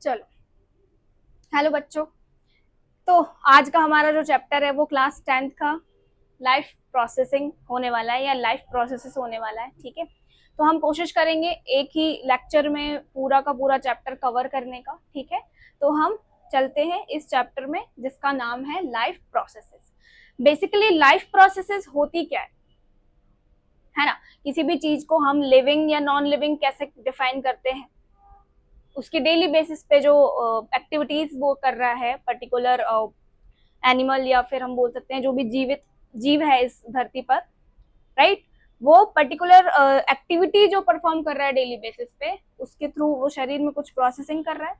चलो, हेलो बच्चों। तो आज का हमारा जो चैप्टर है वो क्लास 10th का लाइफ प्रोसेसिंग होने वाला है या लाइफ प्रोसेसेस होने वाला है। ठीक है, तो हम कोशिश करेंगे एक ही लेक्चर में पूरा का पूरा चैप्टर कवर करने का। ठीक है, तो हम चलते हैं इस चैप्टर में जिसका नाम है life processes. Basically life processes होती क्या है ना। किसी भी चीज को हम लिविंग या नॉन लिविंग कैसे डिफाइन करते हैं, उसकी डेली बेसिस पे जो एक्टिविटीज वो कर रहा है पर्टिकुलर एनिमल या फिर हम बोल सकते हैं जो भी जीवित जीव है इस धरती पर, राइट। वो पर्टिकुलर एक्टिविटी जो परफॉर्म कर रहा है डेली बेसिस पे, उसके थ्रू वो शरीर में कुछ प्रोसेसिंग कर रहा है।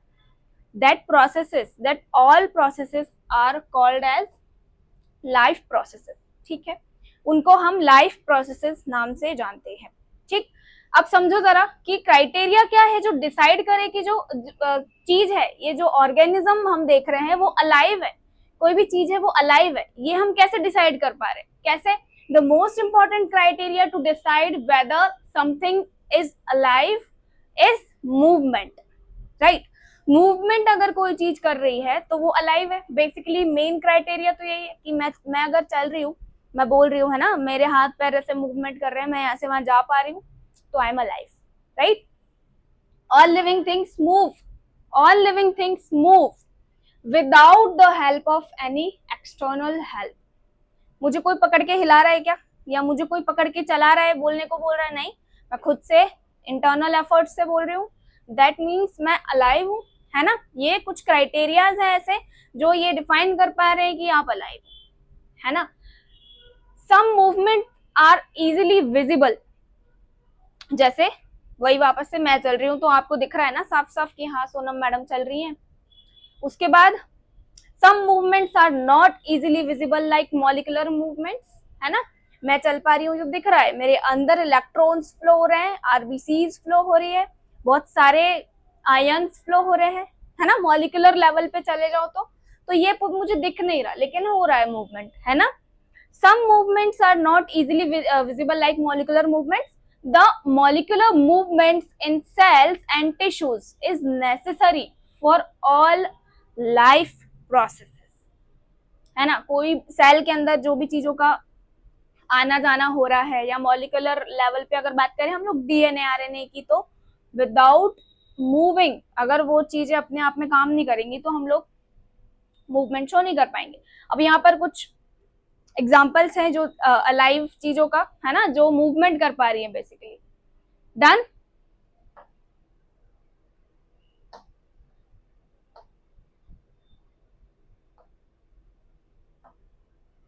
That all processes are called as life processes. ठीक है, उनको हम लाइफ प्रोसेसेस नाम से जानते हैं। ठीक, अब समझो जरा कि क्राइटेरिया क्या है जो डिसाइड करे कि जो चीज है, ये जो ऑर्गेनिज्म हम देख रहे हैं वो अलाइव है, कोई भी चीज है वो अलाइव है, ये हम कैसे डिसाइड कर पा रहे हैं? कैसे? The most important criteria to decide whether something is alive is movement, right. Movement अगर कोई चीज कर रही है तो वो अलाइव है। बेसिकली मेन क्राइटेरिया तो यही है कि मैं अगर चल रही हूँ, मैं बोल रही हूँ, है ना, मेरे हाथ पैर ऐसे मूवमेंट कर रहे हैं, मैं यहाँ से वहां जा पा रही हूँ, तो I am alive, right. All living things move, all living things move without the help of any external help. मुझे कोई पकड़ के हिला रहा है क्या, या मुझे कोई पकड़ के चला रहा है, बोलने को बोल रहा है? नहीं, मैं खुद से इंटरनल एफर्ट से बोल रही हूँ। दैट मीन्स मैं अलाइव हूँ, है ना। ये कुछ क्राइटेरियाज है ऐसे जो ये डिफाइन कर पा रहे हैं कि आप अलाइव है ना। Some movement are easily visible, जैसे वही वापस से मैं चल रही हूँ तो आपको दिख रहा है ना साफ साफ कि हाँ सोनम मैडम चल रही हैं। उसके बाद some movements are not easily visible like molecular movements, है ना। मैं चल पा रही हूँ, जो दिख रहा है मेरे अंदर इलेक्ट्रॉन्स फ्लो हो रहे हैं, आरबीसीज फ्लो हो रही है, बहुत सारे आयन्स फ्लो हो रहे हैं, है ना। मॉलिक्यूलर लेवल पे चले जाओ तो ये मुझे दिख नहीं रहा लेकिन हो रहा है मूवमेंट, है ना। some movements are not easily visible like molecular movements. The molecular movements in cells and tissues is necessary for all life processes, है ना। कोई सेल के अंदर जो भी चीजों का आना जाना हो रहा है, या मॉलिक्यूलर लेवल पे अगर बात करें हम लोग डीएनए आरएनए की, तो विदाउट मूविंग अगर वो चीजें अपने आप में काम नहीं करेंगी तो हम लोग मूवमेंट शो नहीं कर पाएंगे। अब यहाँ पर कुछ एग्जाम्पल्स हैं जो अलाइव चीजों का, है ना, जो मूवमेंट कर पा रही है बेसिकली। डन।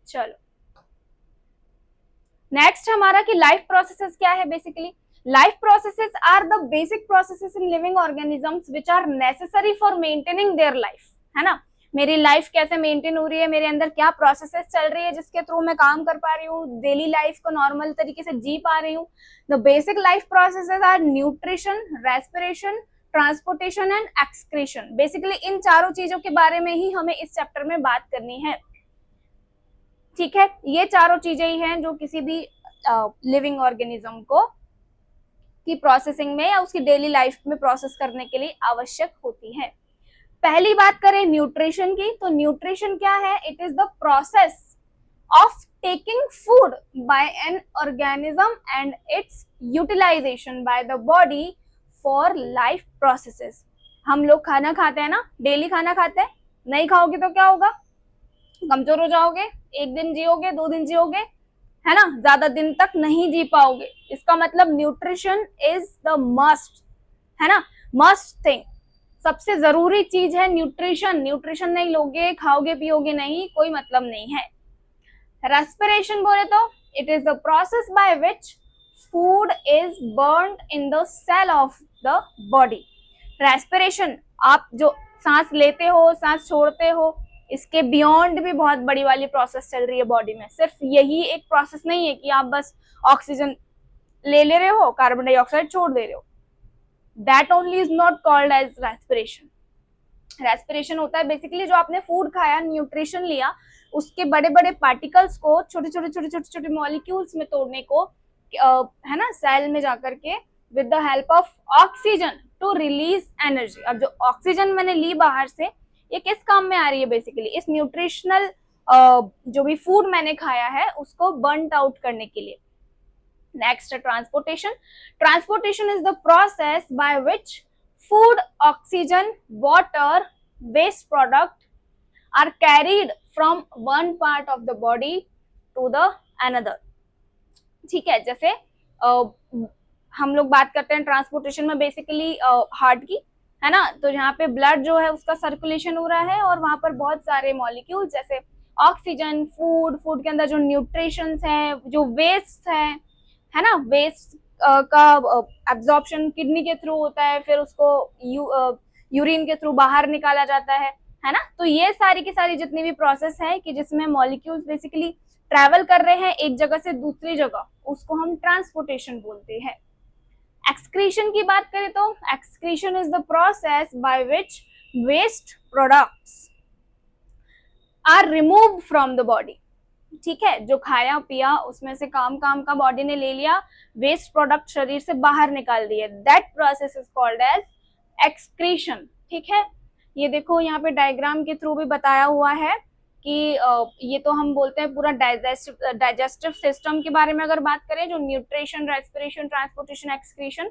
चलो नेक्स्ट हमारा कि लाइफ प्रोसेसेस क्या है। Basically life processes are the basic processes in living organisms which are necessary for maintaining their life, है ना। मेरी लाइफ कैसे मेंटेन हो रही है, मेरे अंदर क्या प्रोसेसेस चल रही है जिसके थ्रू मैं काम कर पा रही हूँ, डेली लाइफ को नॉर्मल तरीके से जी पा रही हूँ। The basic life processes are nutrition, respiration, transportation and excretion. Basically इन चारों चीजों के बारे में ही हमें इस चैप्टर में बात करनी है। ठीक है, ये चारों चीजें ही हैं जो किसी भी लिविंग ऑर्गेनिज्म को की प्रोसेसिंग में या उसकी डेली लाइफ में प्रोसेस करने के लिए आवश्यक होती है। पहली बात करें न्यूट्रिशन की, तो न्यूट्रिशन क्या है? It is the process of taking food by an organism and its utilization by the body for life processes. हम लोग खाना खाते हैं ना, डेली खाना खाते हैं, नहीं खाओगे तो क्या होगा? कमजोर हो जाओगे, एक दिन जियोगे, 2 दिन जियोगे, है ना, ज्यादा दिन तक नहीं जी पाओगे। इसका मतलब न्यूट्रिशन इज द मस्ट, है ना, मस्ट थिंग, सबसे जरूरी चीज है न्यूट्रिशन। न्यूट्रिशन नहीं लोगे, खाओगे पियोगे नहीं, कोई मतलब नहीं है। रेस्पिरेशन बोले तो it is the process by which food is burned in the cell of the body. Respiration, आप जो सांस लेते हो, सांस छोड़ते हो, इसके बियॉन्ड भी बहुत बड़ी वाली प्रोसेस चल रही है बॉडी में। सिर्फ यही एक प्रोसेस नहीं है कि आप बस ऑक्सीजन ले रहे हो, कार्बन डाइऑक्साइड छोड़ दे रहे हो। That only is not called as respiration. Respiration होता है बेसिकली जो आपने फूड खाया, न्यूट्रिशन लिया, उसके बड़े बड़े पार्टिकल्स को छोटे छोटे मॉलिक्यूल्स में तोड़ने को, है ना, सेल में जाकर के with the help of oxygen to release energy. अब जो ऑक्सीजन मैंने ली बाहर से, ये किस काम में आ रही है बेसिकली, इस न्यूट्रिशनल जो भी फूड मैंने खाया है उसको बर्न आउट करने के लिए। नेक्स्ट है transportation. Transportation is the process by which food, oxygen, water, waste product are carried from one part of the body to the another. ठीक है, जैसे हम लोग बात करते हैं ट्रांसपोर्टेशन में बेसिकली हार्ट की, है ना, तो यहाँ पे ब्लड जो है उसका सर्कुलेशन हो रहा है और वहां पर बहुत सारे मॉलिक्यूल जैसे ऑक्सीजन, फूड के अंदर जो न्यूट्रिशंस है, जो वेस्ट है ना, वेस्ट का एब्जॉर्प्शन किडनी के थ्रू होता है, फिर उसको यूरिन के थ्रू बाहर निकाला जाता है ना। तो ये सारी की सारी जितनी भी प्रोसेस है कि जिसमें मॉलिक्यूल्स बेसिकली ट्रैवल कर रहे हैं एक जगह से दूसरी जगह, उसको हम ट्रांसपोर्टेशन बोलते हैं। एक्सक्रीशन की बात करें तो excretion is the process by which waste products are removed from the body. ठीक है, जो खाया पिया उसमें से काम का बॉडी ने ले लिया, वेस्ट प्रोडक्ट शरीर से बाहर निकाल दिए, that process is called as excretion. ठीक है, ये देखो यहाँ पे डायग्राम के थ्रू भी बताया हुआ है कि ये तो हम बोलते हैं पूरा डाइजेस्टिव सिस्टम के बारे में अगर बात करें, जो न्यूट्रिशन, रेस्पिरेशन, ट्रांसपोर्टेशन, एक्सक्रीशन।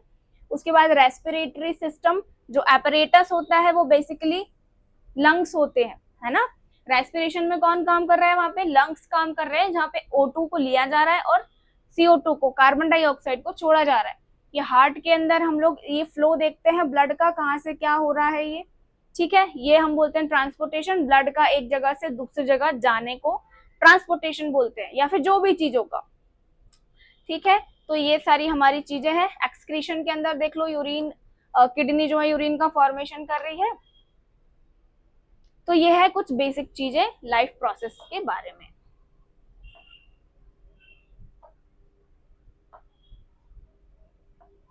उसके बाद रेस्पिरेटरी सिस्टम, जो एपरेटस होता है वो बेसिकली लंग्स होते हैं, है ना। रेस्पिरेशन में कौन काम कर रहा है, वहां पे लंग्स काम कर रहे हैं, जहाँ पे O2 को लिया जा रहा है और CO2 को, कार्बन डाइऑक्साइड को छोड़ा जा रहा है। ये हार्ट के अंदर हम लोग ये फ्लो देखते हैं ब्लड का, कहाँ से क्या हो रहा है ये। ठीक है, ये हम बोलते हैं ट्रांसपोर्टेशन, ब्लड का एक जगह से दूसरी जगह जाने को ट्रांसपोर्टेशन बोलते हैं, या फिर जो भी चीजों का। ठीक है, तो ये सारी हमारी चीजें हैं। एक्सक्रीशन के अंदर देख लो, यूरिन, किडनी जो है यूरिन का फॉर्मेशन कर रही है। तो ये है कुछ बेसिक चीजें लाइफ प्रोसेस के बारे में।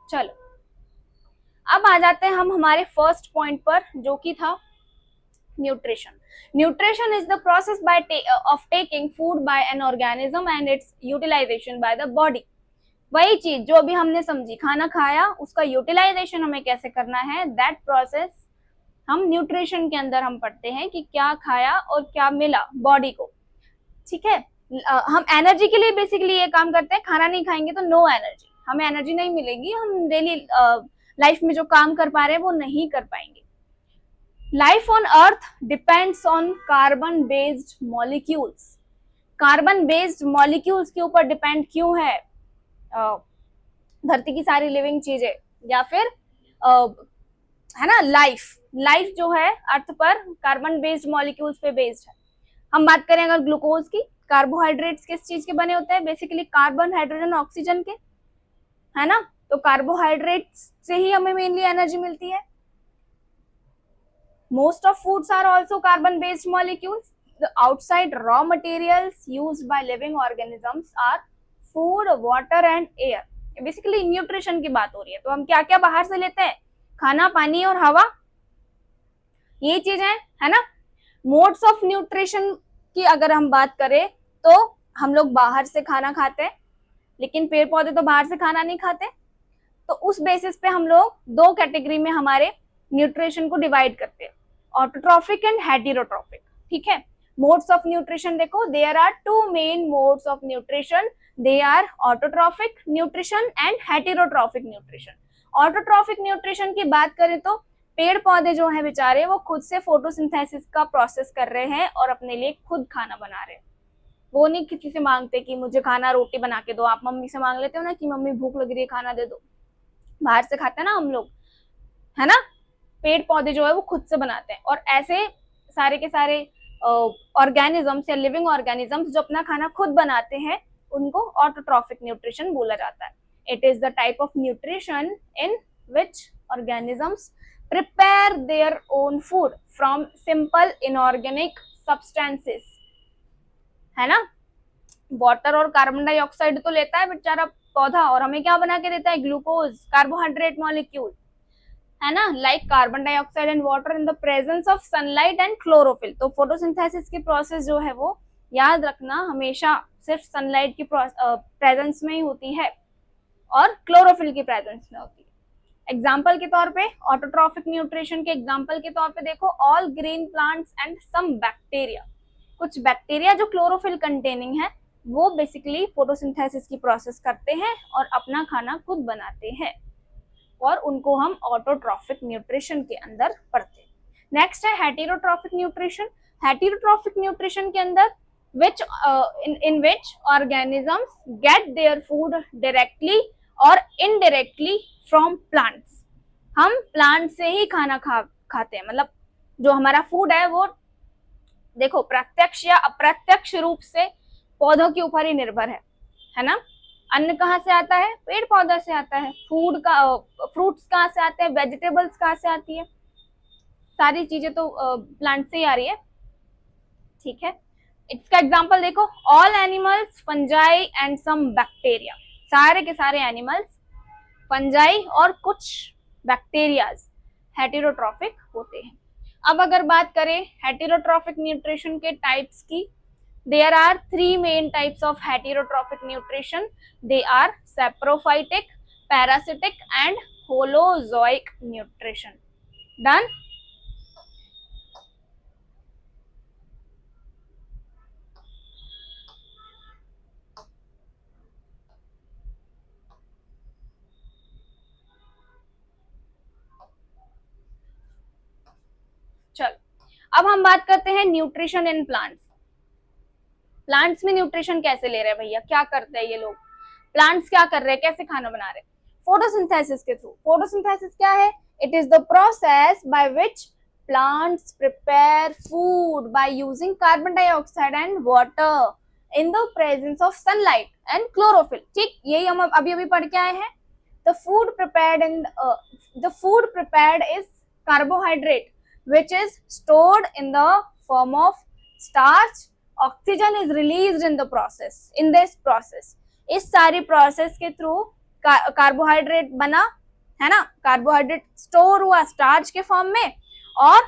चलो अब आ जाते हैं हम हमारे फर्स्ट पॉइंट पर, जो कि था nutrition. Nutrition is the process of taking food by an organism and its utilization by the body. वही चीज जो अभी हमने समझी, खाना खाया, उसका यूटिलाइजेशन हमें कैसे करना है, दैट प्रोसेस हम न्यूट्रिशन के अंदर हम पढ़ते हैं कि क्या खाया और क्या मिला बॉडी को। ठीक है, हम एनर्जी के लिए बेसिकली ये काम करते हैं, खाना नहीं खाएंगे तो नो एनर्जी, हमें एनर्जी नहीं मिलेगी, हम डेली लाइफ में जो काम कर पा रहे हैं वो नहीं कर पाएंगे। Life on earth depends on carbon based molecules. Carbon based molecules के ऊपर डिपेंड क्यों है धरती की सारी लिविंग चीजें, या फिर है ना, लाइफ जो है अर्थ पर कार्बन बेस्ड मॉलिक्यूल्स पे बेस्ड है। हम बात करें अगर ग्लूकोज की, कार्बोहाइड्रेट्स किस चीज के बने होते हैं, बेसिकली कार्बन, हाइड्रोजन, ऑक्सीजन के, है ना। तो कार्बोहाइड्रेट्स से ही हमें मेनली एनर्जी मिलती है। Most of foods are also carbon based molecules. The outside raw materials used by living organisms are food, water and air. Basically nutrition की बात हो रही है, तो हम क्या क्या बाहर से लेते हैं, खाना, पानी और हवा, ये चीजें, है ना। मोड्स ऑफ न्यूट्रिशन की अगर हम बात करें तो हम लोग बाहर से खाना खाते हैं, लेकिन पेड़ पौधे तो बाहर से खाना नहीं खाते। तो उस बेसिस पे हम लोग दो कैटेगरी में हमारे न्यूट्रिशन को डिवाइड करते हैं, ऑटोट्रॉफिक एंड हेटेरोट्रॉफिक। ठीक है, मोड्स ऑफ न्यूट्रिशन देखो, there are two main modes of nutrition, they are autotrophic nutrition and heterotrophic nutrition. Autotrophic nutrition की बात करें तो पेड़ पौधे जो है बेचारे, वो खुद से फोटोसिंथेसिस का प्रोसेस कर रहे हैं और अपने लिए खुद खाना बना रहे हैं। वो नहीं किसी से मांगते कि मुझे खाना, रोटी बना के दो। आप मम्मी से मांग लेते हो ना कि मम्मी भूख लग रही है, खाना दे दो, बाहर से खाते हैं ना हम लोग, है ना। पेड़ पौधे जो है वो खुद से बनाते हैं, और ऐसे सारे के सारे ऑर्गेनिजम्स या लिविंग ऑर्गेनिजम्स जो अपना खाना खुद बनाते हैं, उनको ऑटोट्रॉफिक न्यूट्रिशन बोला जाता है। It is the type of nutrition in which organisms prepare their own food from simple inorganic substances, है ना। वाटर और कार्बन डाइऑक्साइड तो लेता है बेचारा पौधा, और हमें क्या बना के देता है, ग्लूकोज, कार्बोहाइड्रेट मॉलिक्यूल, है ना, like carbon dioxide and water in the presence of sunlight and chlorophyll. तो फोटोसिंथेसिस की प्रोसेस जो है वो याद रखना हमेशा सिर्फ सनलाइट की प्रेजेंस में ही होती है और क्लोरोफिल की प्रेजेंस में होती है। एग्जाम्पल के तौर पे ऑटोट्रॉफिक न्यूट्रिशन के एग्जाम्पल के तौर पे देखो, all green plants and some bacteria, कुछ बैक्टीरिया जो क्लोरोफिल कंटेनिंग है वो बेसिकली फोटोसिंथेसिस की प्रोसेस करते हैं और अपना खाना खुद बनाते हैं, और उनको हम ऑटोट्रॉफिक न्यूट्रिशन के अंदर पढ़ते हैं। नेक्स्ट है हेटेरोट्रॉफिक न्यूट्रिशन। हेटेरोट्रॉफिक न्यूट्रिशन के अंदर which in which organisms get their food directly or indirectly from plants। हम प्लांट से ही खाना खाते हैं, मतलब जो हमारा फूड है वो देखो प्रत्यक्ष या अप्रत्यक्ष रूप से पौधों के ऊपर ही निर्भर है ना। अन्न कहाँ से आता है? पेड़ पौधा से आता है। फूड का फ्रूट्स कहाँ से आते हैं? वेजिटेबल्स कहाँ से आती है? सारी चीजें तो प्लांट से ही आ रही है, ठीक है। इसका एग्जांपल देखो, all animals, fungi and some bacteria, सारे के सारे एनिमल्स, फंजाई और कुछ बैक्टीरियाज हेटेरोट्रॉफिक होते हैं। अब अगर बात करें हेटेरोट्रॉफिक न्यूट्रिशन के टाइप्स की, there are three main types of heterotrophic nutrition. They are saprophytic, parasitic and holozoic nutrition. Done? चलो अब हम बात करते हैं न्यूट्रिशन इन प्लांट्स। प्लांट्स में न्यूट्रिशन कैसे ले रहे हैं भैया, क्या करते हैं ये लोग? प्लांट्स क्या कर रहे हैं, कैसे खाना बना रहे हैं? फोटोसिंथेसिस के थ्रू। फोटोसिंथेसिस क्या है? It is the process by which plants prepare food by using carbon dioxide and water in the presence of sunlight and chlorophyll. ठीक, यही हम अभी अभी पढ़ के आए हैं। The food prepared is carbohydrate which is stored in the form of starch. Oxygen is released in the process, in this process। इस सारी प्रोसेस के थ्रू कार्बोहाइड्रेट बना है ना, कार्बोहाइड्रेट स्टोर हुआ स्टार्च के फॉर्म में और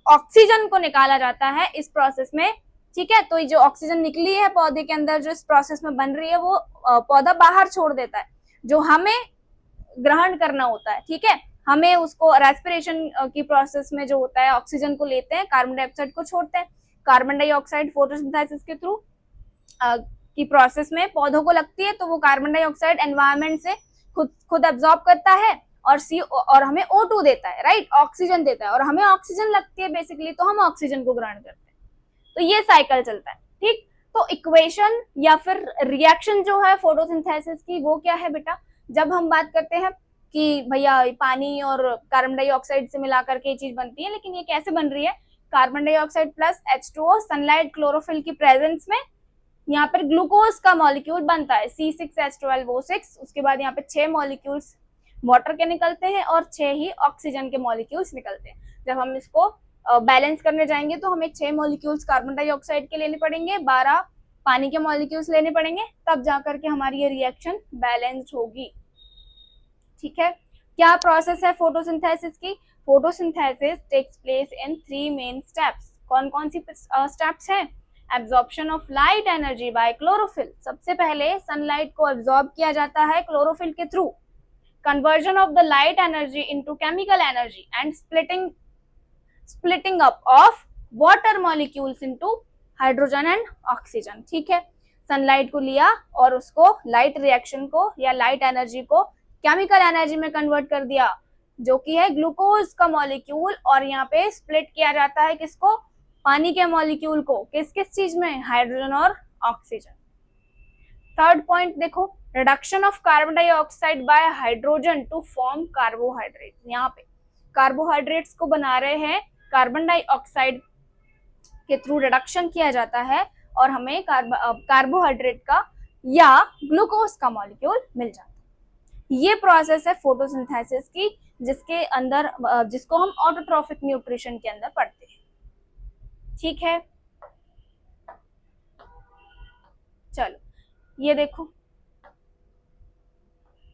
ऑक्सीजन को निकाला जाता है इस प्रोसेस में, ठीक है। तो जो ऑक्सीजन निकली है पौधे के अंदर जो इस प्रोसेस में बन रही है वो पौधा बाहर छोड़ देता है, जो हमें ग्रहण करना होता है, ठीक है। हमें उसको रेस्पिरेशन की प्रोसेस में जो होता है ऑक्सीजन को लेते हैं, कार्बन डाइऑक्साइड को छोड़ते हैं। कार्बन डाइऑक्साइड फोटोसिंथेसिस के थ्रू की प्रोसेस में पौधों को लगती है, तो वो कार्बन डाइऑक्साइड एनवायरनमेंट से खुद एब्जॉर्ब करता है और हमें O2 देता है, राइट, ऑक्सीजन देता है, और हमें ऑक्सीजन लगती है बेसिकली, तो हम ऑक्सीजन को ग्रहण करते हैं। तो ये साइकिल चलता है, ठीक। तो इक्वेशन या फिर रिएक्शन जो है फोटोसिंथेसिस की वो क्या है बेटा? जब हम बात करते हैं कि भैया पानी और कार्बन डाइऑक्साइड से मिलाकर के ये चीज बनती है, लेकिन ये कैसे बन रही है? Carbon dioxide plus H2O, sunlight, chlorophyll की प्रेजेंस में यहाँ पर ग्लूकोज का मॉलिक्यूल बनता है C6H12O6। उसके बाद यहाँ पे 6 मॉलिक्यूल्स वाटर के निकलते हैं और 6 ही ऑक्सीजन के मॉलिक्यूल्स निकलते हैं। जब हम इसको बैलेंस करने जाएंगे तो हमें 6 मॉलिक्यूल्स कार्बन डाइऑक्साइड के लेने पड़ेंगे, 12 पानी के मॉलिक्यूल्स लेने पड़ेंगे, तब जाकर के हमारी ये रिएक्शन बैलेंस्ड होगी, ठीक है। क्या प्रोसेस है फोटोसिंथेसिस की? Photosynthesis takes place in 3 main steps. कौन कौन सी स्टेप्स हैं? Absorption of light energy by chlorophyll, सबसे पहले सनलाइट को एब्जॉर्ब किया जाता है क्लोरोफिल के through. Conversion of the light energy into chemical energy and splitting up of water molecules into hydrogen and oxygen, ठीक है। सनलाइट को लिया और उसको लाइट रिएक्शन को या लाइट एनर्जी को केमिकल एनर्जी में कन्वर्ट कर दिया, जो कि है ग्लूकोज का मॉलिक्यूल, और यहाँ पे स्प्लिट किया जाता है किसको? पानी के मॉलिक्यूल को। किस किस चीज में? हाइड्रोजन और ऑक्सीजन। थर्ड पॉइंट देखो, reduction of carbon dioxide by hydrogen to form carbohydrate. यहाँ पे कार्बोहाइड्रेट्स को बना रहे हैं, कार्बन डाइऑक्साइड के थ्रू रिडक्शन किया जाता है और हमें कार्बोहाइड्रेट का या ग्लूकोज का मॉलिक्यूल मिल जाता है। ये प्रोसेस है फोटोसिंथेसिस की, जिसके अंदर जिसको हम ऑटोट्रॉफिक न्यूट्रिशन के अंदर पढ़ते हैं, ठीक है। चलो ये देखो,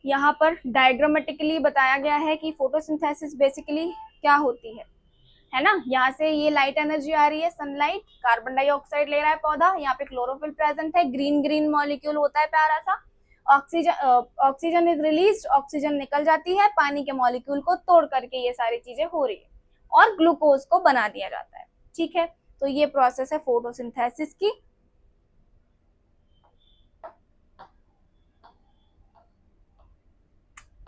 यहाँ पर डायग्रामेटिकली बताया गया है कि फोटोसिंथेसिस बेसिकली क्या होती है ना। यहाँ से ये लाइट एनर्जी आ रही है, सनलाइट, कार्बन डाइऑक्साइड ले रहा है पौधा, यहाँ पे क्लोरोफिल प्रेजेंट है, ग्रीन ग्रीन मॉलिक्यूल होता है प्यारा सा, ऑक्सीजन इज रिलीज, ऑक्सीजन निकल जाती है, पानी के मॉलिक्यूल को तोड़ करके ये सारी चीजें हो रही है और ग्लूकोज को बना दिया जाता है। ठीक है, तो ये प्रोसेस है फोटोसिंथेसिस की।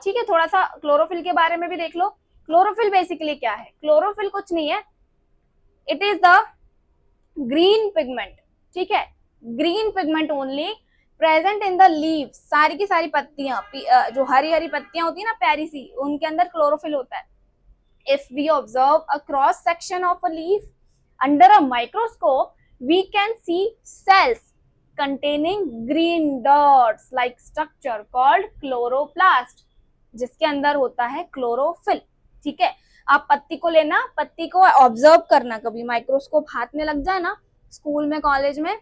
ठीक है, थोड़ा सा क्लोरोफिल के बारे में भी देख लो। क्लोरोफिल बेसिकली क्या है? क्लोरोफिल कुछ नहीं है, it is the green pigment. ठीक है, green pigment only present in the leaves. सारी की सारी पत्तियां, जो हरी हरी पत्तियां होती है ना प्यारी सी, उनके अंदर क्लोरोफिल होता है। If we observe a cross section of a leaf under a microscope, we can see cells containing green dots like structure called chloroplast, जिसके अंदर होता है क्लोरोफिल। ठीक है, आप पत्ती को लेना, पत्ती को ऑब्जर्व करना, कभी माइक्रोस्कोप हाथ में लग जाए ना, स्कूल में कॉलेज में,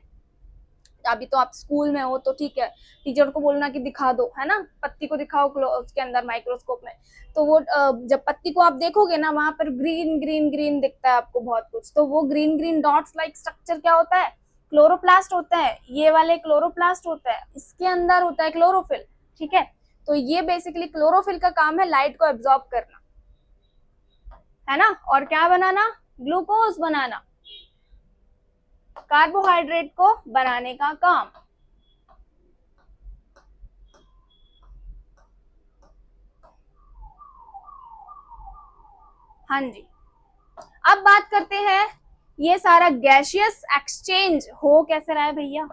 अभी तो आप स्कूल में हो तो ठीक है, टीचर को बोलना कि दिखा दो, है ना, पत्ती को दिखाओ उसके अंदर माइक्रोस्कोप में, तो वो जब पत्ती को आप देखोगे ना, वहां पर ग्रीन ग्रीन ग्रीन दिखता है आपको बहुत कुछ। तो वो green green dots like structure क्या होता है? क्लोरोप्लास्ट होता है। ये वाले क्लोरोप्लास्ट होता है, इसके अंदर होता है क्लोरोफिल। ठीक है, तो ये बेसिकली क्लोरोफिल का काम है लाइट को एब्जॉर्ब करना, है ना, और क्या बनाना? ग्लूकोज बनाना, कार्बोहाइड्रेट को बनाने का काम। हाँ जी, अब बात करते हैं ये सारा गैसियस एक्सचेंज हो कैसे रहा है भैया,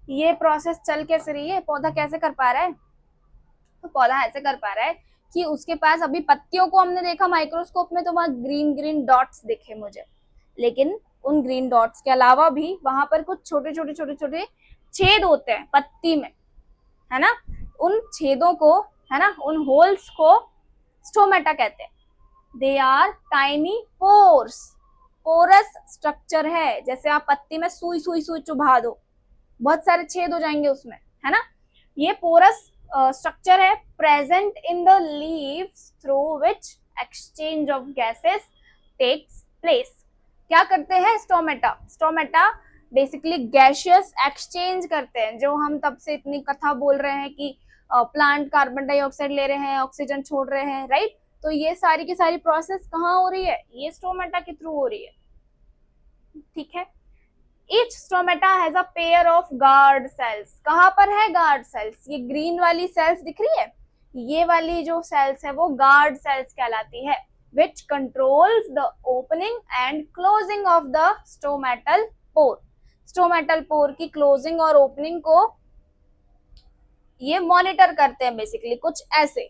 ये प्रोसेस चल कैसे रही है, पौधा कैसे कर पा रहा है? तो पौधा ऐसे कर पा रहा है कि उसके पास, अभी पत्तियों को हमने देखा माइक्रोस्कोप में तो वहां ग्रीन ग्रीन डॉट्स दिखे मुझे, लेकिन उन ग्रीन डॉट्स के अलावा भी वहां पर कुछ छोटे छोटे छोटे छोटे छेद होते हैं पत्ती में, है ना। उन छेदों को, है ना, उन होल्स को स्टोमेटा कहते हैं। They are tiny pores, porous structure है, जैसे आप पत्ती में सुई सुई सुई चुभा दो, बहुत सारे छेद हो जाएंगे उसमें, है ना। ये पोरस स्ट्रक्चर है present in the leaves through which exchange of gases takes place. क्या करते हैं stomata? Stomata basically gaseous exchange करते हैं, जो हम तब से इतनी कथा बोल रहे हैं कि प्लांट कार्बन डाइऑक्साइड ले रहे हैं, ऑक्सीजन छोड़ रहे हैं, राइट। तो ये सारी की सारी प्रोसेस कहाँ हो रही है? ये स्टोमेटा के थ्रू हो रही है। ठीक है, Each stomata has a pair of guard cells. कहाँ पर है guard cells? ये ग्रीन वाली सेल्स दिख रही है, ये वाली जो सेल्स है वो guard cells कहलाती है, which controls the opening and closing of the stomatal pore. Stomatal pore की closing और opening को ये मॉनिटर करते हैं बेसिकली, कुछ ऐसे,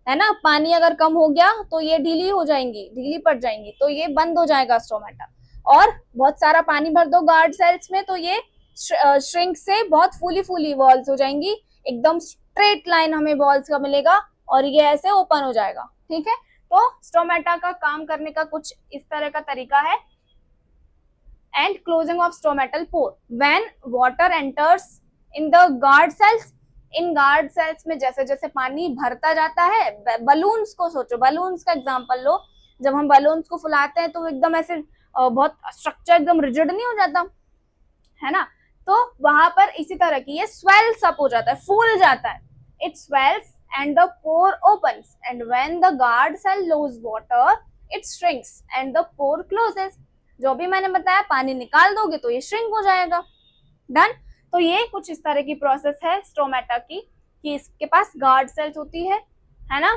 है ना। पानी अगर कम हो गया तो ये ढीली हो जाएंगी, ढीली पड़ जाएंगी, तो ये बंद हो जाएगा स्टोमेटा। और बहुत सारा पानी भर दो गार्ड सेल्स में तो ये श्रिंक से बहुत फूली फूली वॉल्स हो जाएंगी, एकदम स्ट्रेट लाइन हमें वॉल्स का मिलेगा और ये ऐसे ओपन हो जाएगा। ठीक है, तो स्टोमेटा का काम करने का कुछ इस तरह का तरीका है। And closing of stomatal pore, when water enters in the guard cells, in guard cells में जैसे जैसे पानी भरता जाता है, बलून्स को सोचो, बलून्स का एग्जांपल लो, जब हम बलून्स को फुलाते हैं तो एकदम ऐसे बहुत स्ट्रक्चर एकदम रिजिड नहीं हो जाता, है ना। तो वहां पर इसी तरह की ये स्वेल्स अप हो जाता है, फूल जाता है, it swells and the pore opens and when the guard cell lose water it shrinks and the pore closes. जो भी मैंने बताया, पानी निकाल दोगे तो ये श्रिंक हो जाएगा। डन। तो ये कुछ इस तरह की प्रोसेस है स्टोमेटा की, कि इसके पास गार्ड सेल्स होती है ना,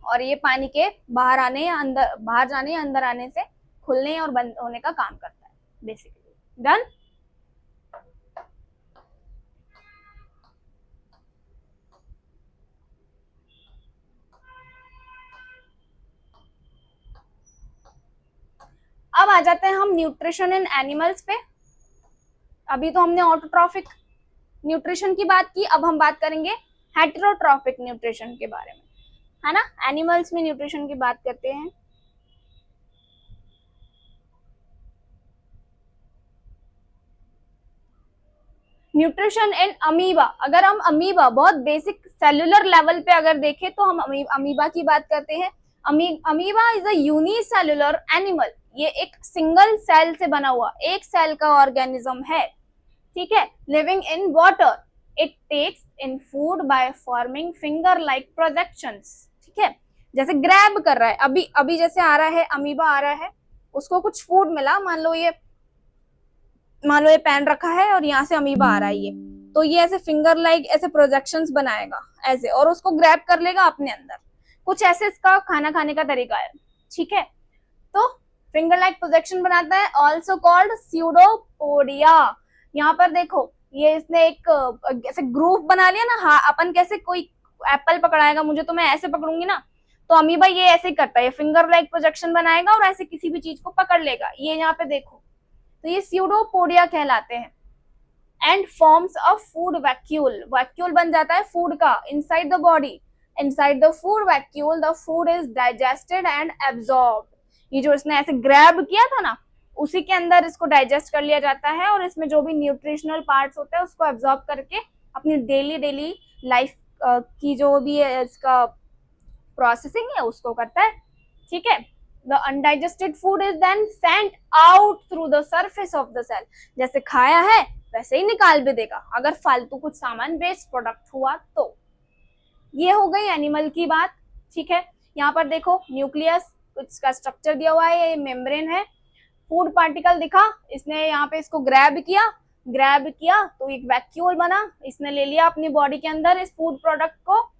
और ये पानी के बाहर आने या अंदर, बाहर जाने या अंदर आने से खुलने और बंद होने का काम करता है बेसिकली। डन। अब आ जाते हैं हम न्यूट्रिशन इन एनिमल्स पे। अभी तो हमने ऑटोट्रॉफिक न्यूट्रिशन की बात की, अब हम बात करेंगे हेटेरोट्रॉफिक न्यूट्रिशन के बारे में, है ना। एनिमल्स में न्यूट्रिशन की बात करते हैं। न्यूट्रिशन इन अमीबा, अगर हम अमीबा बहुत बेसिक सेलुलर लेवल पे अगर देखें तो हम अमीबा की बात करते हैं। Amoeba is a unicellular animal, ये एक सिंगल सेल से बना हुआ एक सेल का ऑर्गेनिज्म है, ठीक है, living in water. It takes in food by forming finger like projections. ठीक है, जैसे ग्रैब कर रहा है, अभी अभी जैसे आ रहा है अमीबा आ रहा है, उसको कुछ फूड मिला, मान लो ये पेन रखा है और यहाँ से अमीबा आ रहा है, ये तो ये ऐसे फिंगर लाइक ऐसे प्रोजेक्शंस बनाएगा ऐसे, और उसको ग्रैब कर लेगा अपने अंदर, कुछ ऐसे इसका खाना खाने का तरीका है। ठीक है, तो फिंगर लाइक प्रोजेक्शन बनाता है, ऑल्सो कॉल्ड स्यूडोपोडिया। यहाँ पर देखो, ये इसने एक ऐसे ग्रुप बना लिया ना, हाँ अपन कैसे कोई एप्पल पकड़ाएगा मुझे, तो मैं ऐसे पकड़ूंगी ना, तो अमीबा ये ऐसे करता है, फिंगर लाइक प्रोजेक्शन बनाएगा और ऐसे किसी भी चीज को पकड़ लेगा। ये यहाँ पे देखो, तो ये स्यूडोपोडिया कहलाते हैं। And forms a food vacuole, vacuole बन जाता है फूड का inside the body. Inside the food vacuole the food is digested and absorb. ये जो इसने ऐसे ग्रैब किया था ना, उसी के अंदर इसको डाइजेस्ट कर लिया जाता है, और इसमें जो भी न्यूट्रिशनल पार्ट्स होते हैं उसको एब्जॉर्ब करके अपनी डेली लाइफ की जो भी है इसका प्रोसेसिंग है उसको करता है। ठीक है, the undigested food is then sent out through the surface of the cell। जैसे खाया है वैसे ही निकाल भी देगा अगर फालतू कुछ सामान वेस्ट प्रोडक्ट हुआ तो। ये हो गई एनिमल की बात। ठीक है, यहाँ पर देखो न्यूक्लियस, कुछ का स्ट्रक्चर दिया हुआ है, ये मेम्ब्रेन है, फूड पार्टिकल दिखा, इसने यहाँ पे इसको ग्रैब किया तो एक वैक्यूल बना, इसने ले लिया अपनी बॉडी के अंदर इस फूड प्रोडक्ट को।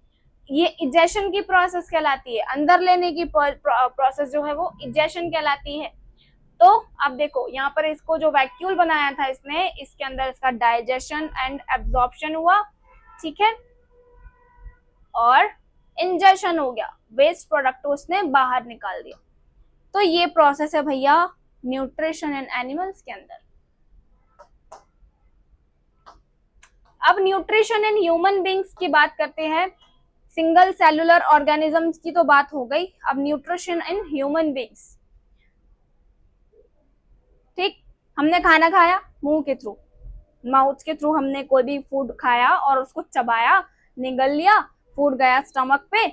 ये इजेशन की प्रोसेस कहलाती है, अंदर लेने की प्रोसेस जो है वो इजेशन कहलाती है। तो अब देखो यहाँ पर इसको जो वैक्यूल बनाया था इसने, इसके अंदर इसका डाइजेशन एंड एब्जॉर्प्शन हुआ। ठीक है, और इंजेशन हो गया, वेस्ट प्रोडक्ट उसने बाहर निकाल दिया। तो ये प्रोसेस है भैया न्यूट्रिशन इन एनिमल्स के अंदर। अब न्यूट्रिशन इन ह्यूमन बींग्स की बात करते हैं। सिंगल सेलुलर ऑर्गेनिजम्स की तो बात हो गई, अब न्यूट्रिशन इन ह्यूमन बींग्स। ठीक, हमने खाना खाया मुंह के थ्रू, माउथ के थ्रू हमने कोई भी फूड खाया और उसको चबाया, निगल लिया, फूड गया स्टमक पे,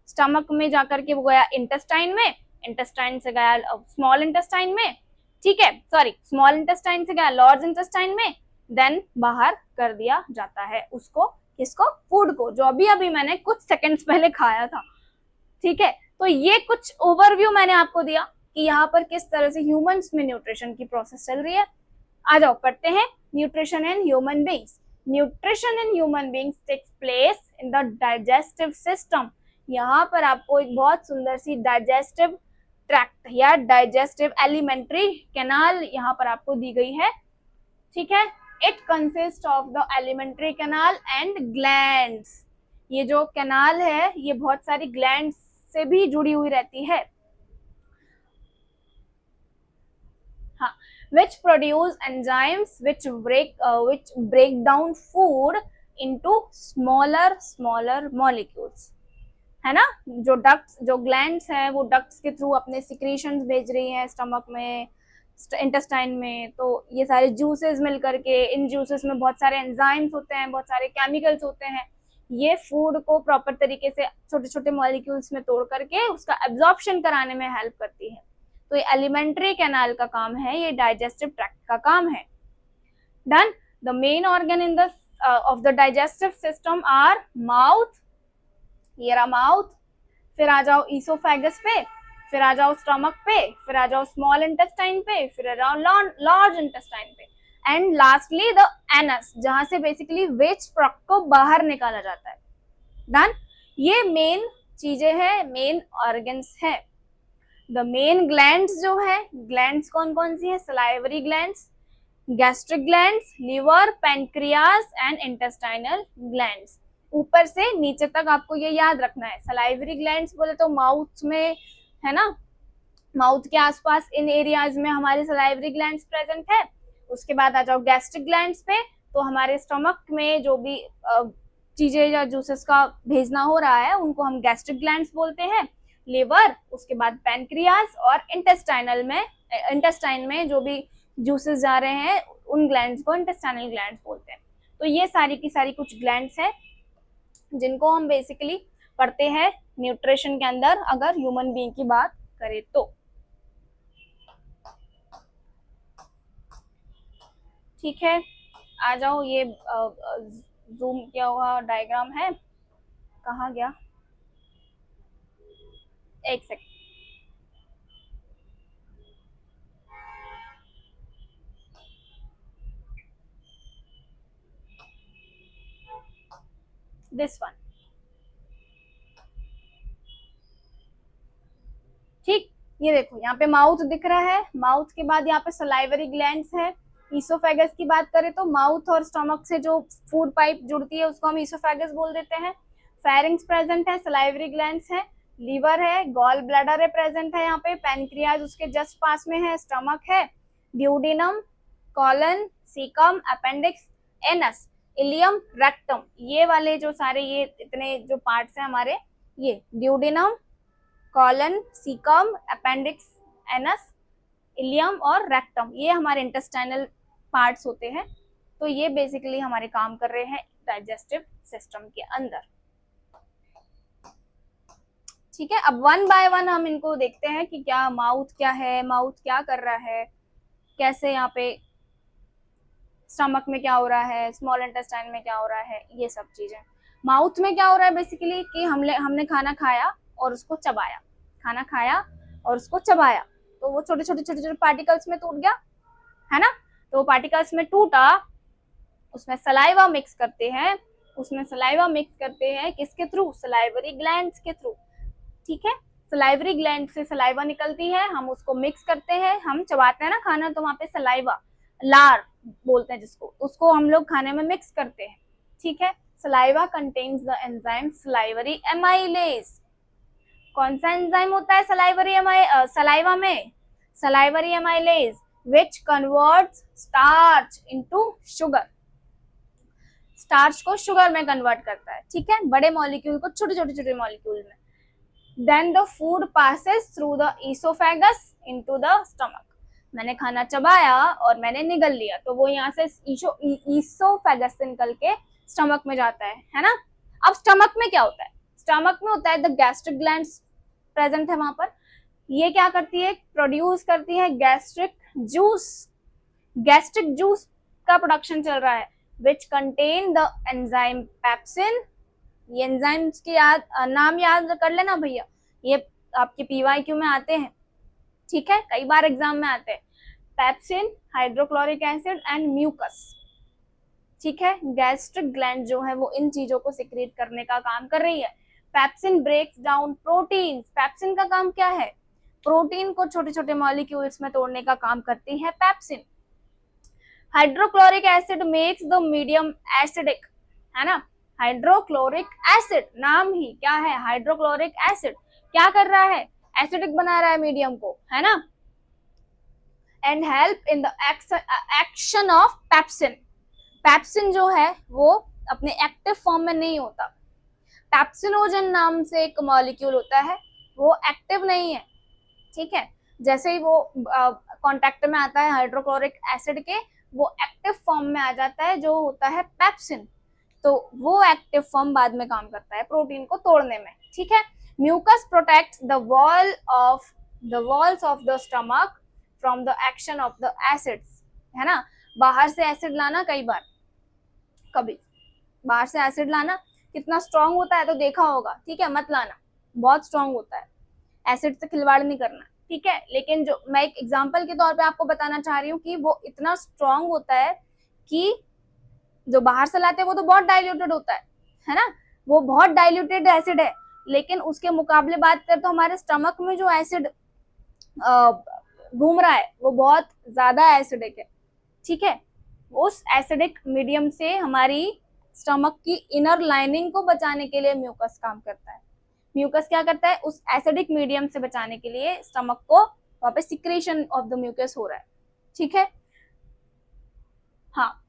स्टमक में जाकर के वो गया इंटेस्टाइन में, इंटेस्टाइन से गया स्मॉल इंटेस्टाइन में। ठीक है, सॉरी, स्मॉल इंटेस्टाइन से गया लार्ज इंटेस्टाइन में, देन बाहर कर दिया जाता है उसको, किसको, फूड को, जो अभी अभी मैंने कुछ सेकंड्स पहले खाया था। ठीक है, तो ये कुछ ओवरव्यू मैंने आपको दिया कि यहाँ पर किस तरह से ह्यूमंस में न्यूट्रिशन की प्रोसेस चल रही है। आ जाओ पढ़ते हैं nutrition in human beings. Nutrition in human beings takes place in the digestive system. यहाँ पर आपको एक बहुत सुंदर सी डाइजेस्टिव ट्रैक्ट या डाइजेस्टिव एलिमेंट्री कैनाल यहाँ पर आपको दी गई है। ठीक है, it consist of the alimentary canal and glands. ये जो कैनाल है ये बहुत सारी ग्लैंड्स से भी जुड़ी हुई रहती है। हाँ, which produce enzymes which break down food into smaller molecules, है ना। जो डक्ट्स, जो ग्लैंड्स हैं वो डक्ट्स के थ्रू अपने सिक्रीशंस भेज रही हैं स्टमक में, इंटेस्टाइन में, तो ये सारे जूसेस मिल करके, इन जूसेस में बहुत सारे एंजाइम्स होते हैं, बहुत सारे केमिकल्स होते हैं, ये फूड को प्रॉपर तरीके से छोटे छोटे मॉलिक्यूल्स में तोड़ करके उसका एब्जॉर्प्शन कराने में हेल्प करती है। तो ये एलिमेंट्री कैनाल का काम है, ये डाइजेस्टिव ट्रैक्ट का काम है। Done. The main organ in the of the digestive system are mouth, ये रहा माउथ, फिर आ जाओ ईसोफेगस पे, फिर आ जाओ स्टमक पे, फिर आ जाओ स्मॉल इंटेस्टाइन पे, फिर आ जाओ लार्ज इंटेस्टाइन पे, एंड लास्टली द एनस, जहां से बेसिकली वेस्ट प्रोडक्ट को बाहर निकाला जाता है। डन। ये मेन चीजें हैं, मेन ऑर्गन्स है। द मेन ग्लैंड्स जो है, ग्लैंड्स कौन कौन सी है, salivary glands, gastric glands, liver, pancreas and intestinal glands. ऊपर से नीचे तक आपको ये याद रखना है। सलाइवरी ग्लैंड्स बोले तो माउथ में है ना, माउथ के आसपास इन एरियाज में हमारे सलाइवरी ग्लैंड्स प्रेजेंट है। उसके बाद आ जाओ गैस्ट्रिक ग्लैंड्स पे, तो हमारे स्टमक में जो भी चीजें या जूसेस का भेजना हो रहा है उनको हम गैस्ट्रिक ग्लैंड्स बोलते हैं। लिवर, उसके बाद पैनक्रियास, और इंटेस्टाइन में जो भी जूसेस जा रहे हैं उन ग्लैंड्स को इंटेस्टाइनल ग्लैंड्स बोलते हैं। तो ये सारी की सारी कुछ ग्लैंड्स हैं जिनको हम बेसिकली पढ़ते हैं न्यूट्रिशन के अंदर, अगर ह्यूमन बीइंग की बात करें तो। ठीक है, आ जाओ, ये जूम किया हुआ डायग्राम है, कहाँ गया, एक सेकंड। दिस वन, ठीक। ये देखो यहाँ पे माउथ दिख रहा है, माउथ के बाद यहाँ पे सलाइवरी ग्लैंड्स है। ईसोफेगस की बात करें तो माउथ और स्टमक से जो फूड पाइप जुड़ती है उसको हम ईसोफेगस बोल देते हैं। फेरिंग्स प्रेजेंट है, सलाइवरी ग्लैंड्स है, लीवर है, गॉल ब्लैडर है प्रेजेंट है यहाँ पे, पैनक्रियाज उसके जस्ट पास में है, स्टमक है, duodenum, colon, caecum, appendix, anus, ileum, rectum, ये वाले जो सारे ये इतने जो पार्ट्स हैं हमारे, ये duodenum, colon, caecum, appendix, anus, ileum और रेक्टम, ये हमारे इंटेस्टाइनल पार्ट्स होते हैं। तो ये बेसिकली हमारे काम कर रहे हैं डाइजेस्टिव सिस्टम के अंदर। ठीक है, अब वन बाय वन हम इनको देखते हैं कि क्या माउथ क्या है, माउथ क्या कर रहा है, कैसे यहाँ पे स्टमक में क्या हो रहा है, स्मॉल इंटेस्टाइन में क्या हो रहा है, ये सब चीजें। माउथ में क्या हो रहा है बेसिकली कि हमने खाना खाया और उसको चबाया, खाना खाया और उसको चबाया, तो वो छोटे छोटे छोटे छोटे पार्टिकल्स में टूट गया, है ना। तो वो पार्टिकल्स में टूटा, उसमें सलाइवा मिक्स करते हैं, उसमें सलाइवा मिक्स करते हैं किसके थ्रू, सलाइवरी ग्लैंड्स के थ्रू। ठीक है, सलाइवरी ग्लैंड से सलाइवा निकलती है, हम उसको मिक्स करते हैं, हम चबाते हैं ना खाना, तो वहां पे सलाइवा, लार बोलते हैं जिसको, उसको हम लोग खाने में मिक्स करते हैं। ठीक है, saliva contains the enzyme salivary amylase. कौन सा एंजाइम होता है सलाइवा में, salivary amylase, which converts starch into sugar, starch को शुगर में कन्वर्ट करता है। ठीक है, बड़े मॉलिक्यूल को छोटे छोटे छोटे मॉलिक्यूल में। Then the food passes through the oesophagus into the stomach. मैंने खाना चबाया और मैंने निगल लिया, तो वो यहाँ से ईसोफेगस से निकल के स्टमक में जाता है ना। अब स्टमक में क्या होता है, स्टमक में होता है द गैस्ट्रिक ग्लैंड्स प्रेजेंट है वहां पर। ये क्या करती है, प्रोड्यूस करती है गैस्ट्रिक जूस, गैस्ट्रिक जूस का प्रोडक्शन चल रहा है, which contain the enzyme pepsin. ये एंजाइम्स की नाम याद कर लेना भैया, ये आपके पीवाईक्यू में आते हैं। ठीक है, कई बार एग्जाम में आते हैं, pepsin, hydrochloric acid and mucus. ठीक है, गैस्ट्रिक ग्लैंड जो है वो इन चीजों को सिक्रेट करने का काम कर रही है। Pepsin breaks down protein, pepsin का काम क्या है, प्रोटीन को छोटे छोटे मॉलिक्यूल्स में तोड़ने का काम करती है pepsin. Hydrochloric acid makes the medium acidic, है ना। हाइड्रोक्लोरिक एसिड, नाम ही क्या है, हाइड्रोक्लोरिक एसिड क्या कर रहा है, एसिडिक बना रहा है मीडियम को, है ना। And help in the action of pepsin. Pepsin जो है वो अपने एक्टिव फॉर्म में नहीं होता, पेप्सिनोजन नाम से एक मॉलिक्यूल होता है, वो एक्टिव नहीं है। ठीक है, जैसे ही वो कांटेक्ट में आता है हाइड्रोक्लोरिक एसिड के, वो एक्टिव फॉर्म में आ जाता है जो होता है पेप्सिन, तो वो एक्टिव फॉर्म बाद में काम करता है प्रोटीन को तोड़ने में। ठीक है, mucus protects the walls of the stomach from the action of the acids, है ना। बाहर से एसिड लाना, कई बार कभी बाहर से एसिड लाना कितना स्ट्रांग होता है तो देखा होगा, ठीक है, मत लाना, बहुत स्ट्रांग होता है, एसिड से खिलवाड़ नहीं करना। ठीक है, लेकिन जो मैं एक एग्जांपल के तौर पे आपको बताना चाह रही हूँ कि वो इतना स्ट्रांग होता है कि जो बाहर से लाते हैं वो तो बहुत डाइल्यूटेड होता है ना, वो बहुत डाइल्यूटेड एसिड है, लेकिन उसके मुकाबले बात करें तो हमारे स्टमक में जो एसिड घूम रहा है वो बहुत ज्यादा एसिडिक है। ठीक है, उस एसिडिक मीडियम से हमारी स्टमक की इनर लाइनिंग को बचाने के लिए म्यूकस काम करता है। म्यूकस क्या करता है, उस एसिडिक मीडियम से बचाने के लिए स्टमक को वहां पे सिक्रेशन ऑफ द म्यूकस हो रहा है। ठीक है, हाँ।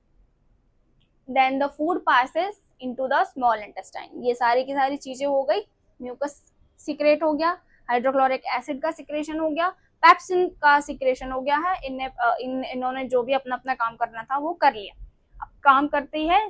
Then the food passes into the small intestine, ये सारी की सारी चीजें हो गई, म्यूकस सिक्रेट हो गया, हाइड्रोक्लोरिक एसिड का सिक्रेशन हो गया, पेप्सिन का सिक्रेशन हो गया है, इन्होंने जो भी अपना अपना काम करना था वो कर लिया। अब काम करती है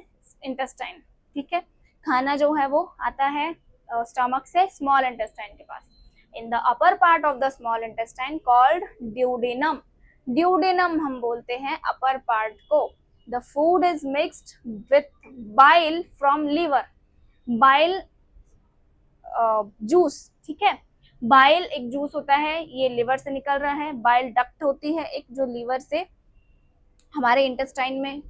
इंटेस्टाइन। ठीक है, खाना जो है वो आता है स्टमक से स्मॉल इंटेस्टाइन के पास, in the upper part of the small intestine called duodenum. Duodenum हम बोलते हैं अपर पार्ट को, the food is mixed with bile from liver, bile juice, ठीक है, बाइल एक जूस होता है, ये लिवर से निकल रहा है, बाइल डक्ट होती है एक जो लीवर से हमारे इंटेस्टाइन में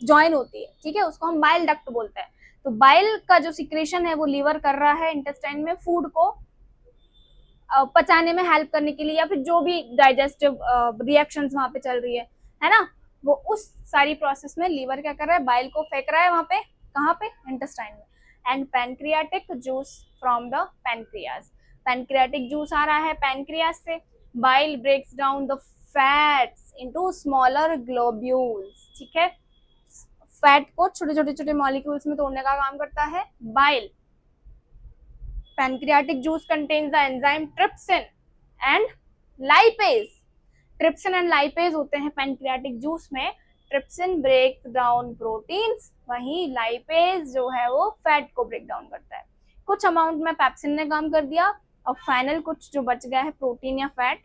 ज्वाइन होती है, ठीक है, उसको हम बाइल डक्ट बोलते हैं। तो बाइल का जो सिक्रेशन है वो लीवर कर रहा है इंटेस्टाइन में फूड को पचाने में हेल्प करने के लिए, या फिर जो भी डाइजेस्टिव रिएक्शंस वहां पे चल रही है ना, वो उस सारी प्रोसेस में लीवर क्या कर रहा है, बाइल को फेंक रहा है वहां पे, कहाँ पे, इंटेस्टाइन में। And pancreatic juice from the pancreas, pancreatic juice आ रहा है पैनक्रियाज से, bile breaks down the fats into smaller globules, ठीक है, फैट को छोटे छोटे छोटे मॉलिक्यूल्स में तोड़ने का काम करता है bile. Pancreatic juice contains the enzyme trypsin and lipase, trypsin and lipase होते हैं पैनक्रियाटिक जूस में। ट्रिप्सिन ब्रेक डाउन प्रोटीन्स, वहीं लाइपेज जो है वो फैट को ब्रेक डाउन करता है। कुछ अमाउंट में पेप्सिन ने काम कर दिया और फाइनल कुछ जो बच गया है प्रोटीन या फैट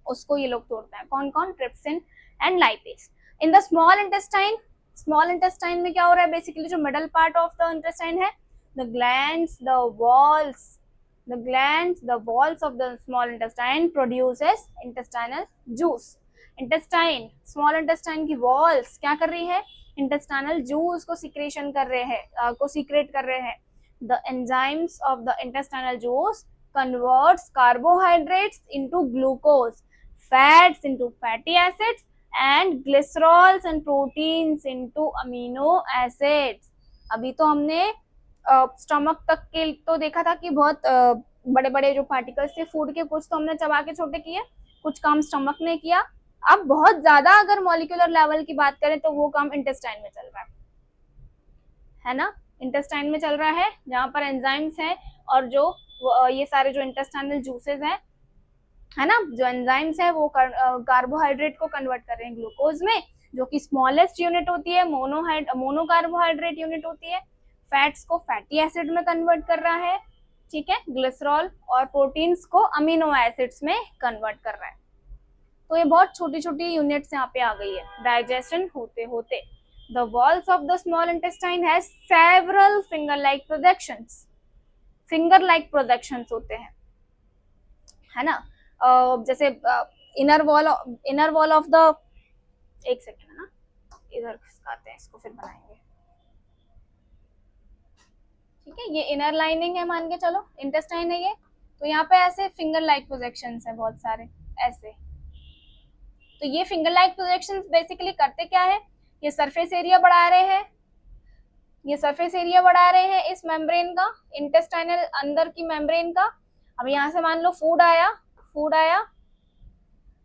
उसको ये लोग तोड़ते हैं, कौन कौन, trypsin and lipase. In the small intestine, small intestine में क्या हो रहा है, बेसिकली जो middle part of the intestine है, the glands, the walls of the small intestine produces intestinal juice। intestine, small intestine की walls क्या कर रही है, intestinal juice को secretion कर रहे हैं, को secrete कर रहे हैं। the enzymes of the intestinal juice converts carbohydrates into glucose, fats into fatty acids and glycerols and proteins into amino acids। अभी तो हमने स्टमक तक के तो देखा था कि बहुत बड़े बड़े जो पार्टिकल्स थे फूड के, कुछ तो हमने चबा के छोटे किए, कुछ काम स्टमक ने किया। अब बहुत ज्यादा अगर मॉलिक्यूलर लेवल की बात करें तो वो काम इंटेस्टाइन में चल रहा है ना, इंटेस्टाइन में चल रहा है जहां पर एंजाइम्स हैं और जो ये सारे जो इंटेस्टाइनल जूसेस हैं, है ना, जो एंजाइम्स है वो कार्बोहाइड्रेट को कन्वर्ट कर रहे हैं ग्लूकोज में, जो कि स्मॉलेस्ट यूनिट होती है, मोनो कार्बोहाइड्रेट यूनिट होती है। फैट्स को फैटी एसिड में कन्वर्ट कर रहा है, ठीक है, ग्लिसरॉल, और प्रोटीन्स को अमीनो एसिड्स में कन्वर्ट कर रहा है। तो ये बहुत छोटी छोटी यूनिट्स यहाँ पे आ गई है। डाइजेशन होते होते the walls of the small intestine has several finger like projections, finger like projections होते हैं, है ना, जैसे इनर वॉल ऑफ द, एक सेकेंड है ना, इधर खिसकाते हैं इसको फिर बनाएंगे, ठीक है, ये इनर लाइनिंग है मान के चलो, इंटेस्टाइन है ये, तो यहाँ पे ऐसे फिंगर लाइक प्रोजेक्शंस है बहुत सारे ऐसे। तो ये फिंगर लाइक प्रोजेक्शंस बेसिकली करते क्या है, ये सरफेस एरिया बढ़ा रहे हैं, ये सरफेस एरिया बढ़ा रहे हैं इस मेम्ब्रेन का, इंटेस्टाइनल अंदर की मेम्ब्रेन का। अब यहाँ से मान लो फूड आया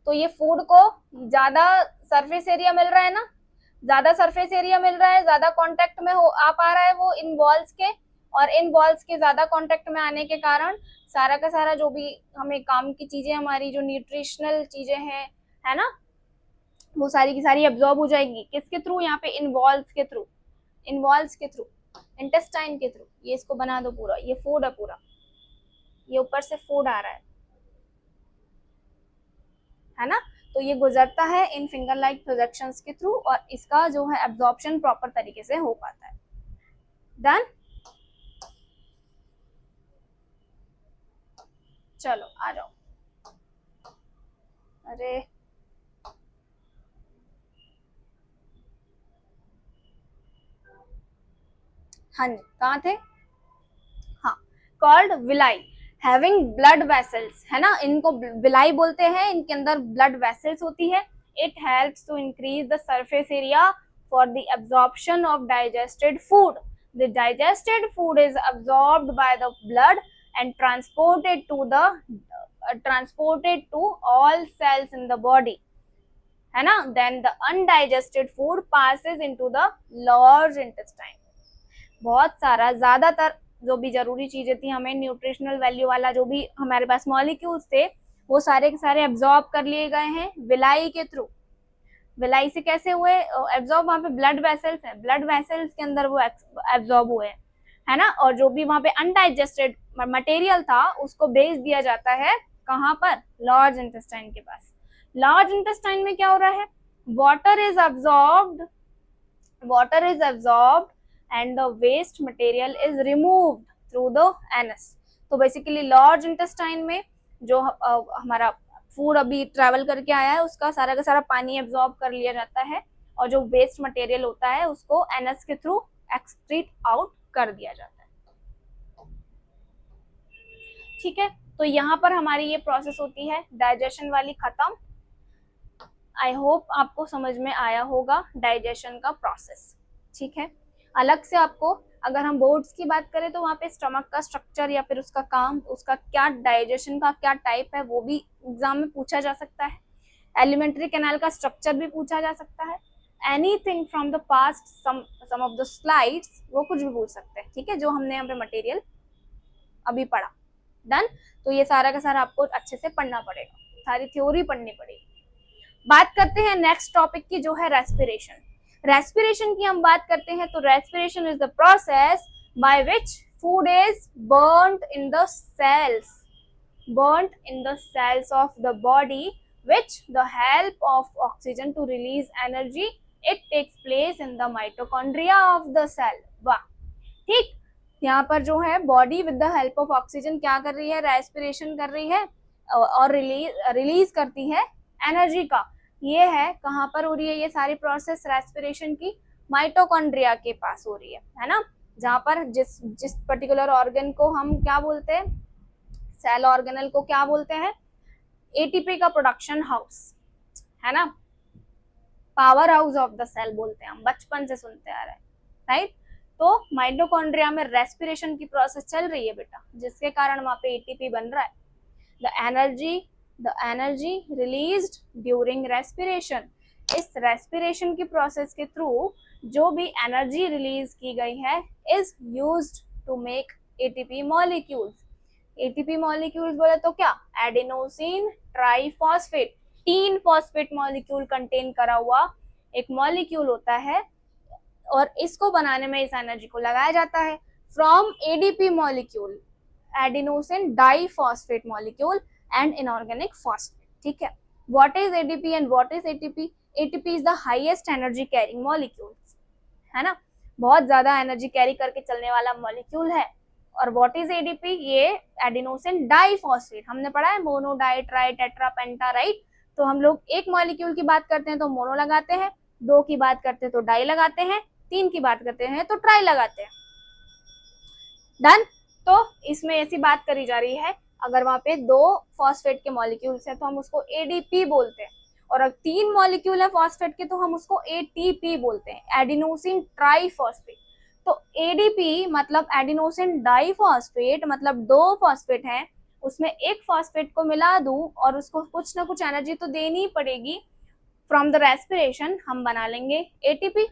तो ये फूड को ज्यादा सरफेस एरिया मिल रहा है ना, ज्यादा सरफेस एरिया मिल रहा है, ज्यादा कांटेक्ट में आ पा रहा है वो इन वॉल्स के, और इन वॉल्स के ज्यादा कांटेक्ट में आने के कारण सारा का सारा जो भी हमें काम की चीजें, हमारी जो न्यूट्रिशनल चीजें हैं, है ना, वो सारी की सारी एब्जॉर्ब हो जाएंगी। किसके थ्रू, यहाँ पे इन वॉल्स के थ्रू, इंटेस्टाइन के थ्रू। ये इसको बना दो पूरा, ये फूड है पूरा, ये ऊपर से फूड आ रहा है ना, तो ये गुजरता है इन फिंगर लाइक प्रोजेक्शंस के थ्रू और इसका जो है एब्जॉर्प्शन प्रॉपर तरीके से हो पाता है। डन, चलो आ जाओ। अरे हाँ जी, कहाँ थे, हाँ, called villi, having blood vessels, है ना, इनको विलाई बोलते हैं, इनके अंदर ब्लड वेसल्स होती है। It helps to increase the surface area for the absorption of digested food. The digested food is absorbed by the blood and transported to all cells in the body, है ना, then the undigested food passes into the large intestine। बहुत सारा, ज्यादातर जो भी जरूरी चीजें थी हमें न्यूट्रिशनल वैल्यू वाला, जो भी हमारे पास मॉलिक्यूल्स थे, वो सारे के सारे एब्जॉर्ब कर लिए गए हैं विलाई के थ्रू। विलाई से कैसे हुए एब्जॉर्ब, वहां पे ब्लड वेसल्स हैं, ब्लड वेसल्स के अंदर वो एब्जॉर्ब हुए, है ना, और जो भी वहां पे अनडाइजेस्टेड मटेरियल था उसको भेज दिया जाता है कहाँ पर, लार्ज इंटेस्टाइन के पास। लार्ज इंटेस्टाइन में क्या हो रहा है, water is absorbed and the waste material is removed through the anus. तो बेसिकली लार्ज इंटेस्टाइन में जो हमारा फूड अभी ट्रेवल करके आया है उसका सारा का सारा पानी एब्जॉर्ब कर लिया जाता है और जो वेस्ट मटेरियल होता है उसको एनस के थ्रू एक्सक्रीट आउट कर दिया जाता है। ठीक है, तो यहाँ पर हमारी ये प्रोसेस होती है डाइजेशन वाली खत्म। आई होप आपको समझ में आया होगा डाइजेशन का प्रोसेस। ठीक है, अलग से आपको अगर हम बोर्ड्स की बात करें तो वहाँ पे स्टमक का स्ट्रक्चर या फिर उसका काम, उसका क्या डाइजेशन का क्या टाइप है वो भी एग्जाम में पूछा जा सकता है। एलिमेंट्री कैनाल का स्ट्रक्चर भी पूछा जा सकता है। Anything from the past, some of the slides, वो कुछ भी पूछ सकते हैं। ठीक है, जो हमने यहाँ पे मटेरियल अभी पढ़ा। डन। तो ये सारा का सारा आपको अच्छे से पढ़ना पड़ेगा, सारी थ्योरी पढ़नी पड़ेगी। बात करते हैं नेक्स्ट टॉपिक की जो है रेस्पिरेशन। रेस्पिरेशन की हम बात करते हैं तो respiration is the process by which food is burned in the cells of the body which the help of oxygen to release energy it takes place in the mitochondria of the cell। वाह, ठीक। यहाँ पर जो है body with the help of oxygen क्या कर रही है, रेस्पिरेशन कर रही है और रिलीज करती है एनर्जी का। ये है कहाँ पर हो रही है ये सारी प्रोसेस रेस्पिरेशन की, माइटोकॉन्ड्रिया के पास हो रही है ना, जहाँ पर जिस पर्टिकुलर ऑर्गन को हम क्या बोलते हैं, सेल ऑर्गेनल को क्या बोलते हैं, एटीपी का प्रोडक्शन हाउस है ना, power house of the cell बोलते हैं हम, बचपन से सुनते आ रहे हैं, राइट। तो माइटोकॉन्ड्रिया में रेस्पिरेशन की प्रोसेस चल रही है बेटा, जिसके कारण वहां पे एटीपी बन रहा है। The energy released during respiration, इस रेस्पिरेशन की प्रोसेस के थ्रू जो भी एनर्जी रिलीज की गई है is used to make ATP molecules. ATP molecules बोले तो क्या, adenosine triphosphate, 3 phosphate molecule contain करा हुआ एक मॉलिक्यूल होता है और इसको बनाने में इस एनर्जी को लगाया जाता है from ADP molecule, adenosine diphosphate molecule and inorganic phosphate. ठीक है, what is ADP and what is ATP? ATP is the highest energy carrying molecule, है ना, बहुत ज्यादा एनर्जी कैरी करके चलने वाला मॉलिक्यूल है। और व्हाट इज एडीपी? ये एडिनोसिन डाइफॉस्फेट, हमने पढ़ा है मोनो डाई ट्राई टेट्रा पेंटा, राइट। तो हम लोग एक मॉलिक्यूल की बात करते हैं तो मोनो लगाते हैं, 2 की बात करते हैं तो डाई लगाते हैं, 3 की बात करते हैं तो ट्राई लगाते हैं। डन। तो इसमें ऐसी बात करी जा रही है, अगर वहां पे 2 फॉस्फेट के मॉलिक्यूल्स है तो हम उसको एडीपी बोलते हैं, और अगर 3 मॉलिक्यूल है फॉस्फेट के तो हम उसको एटीपी बोलते हैं, एडिनोसिन ट्राइफॉस्फेट। तो एडीपी मतलब एडिनोसिन डाइफॉस्फेट, मतलब 2 फॉस्फेट हैं, उसमें एक फॉस्फेट को मिला दूं और उसको कुछ ना कुछ एनर्जी तो देनी ही पड़ेगी, फ्रॉम द रेस्पिरेशन हम बना लेंगे एटीपी।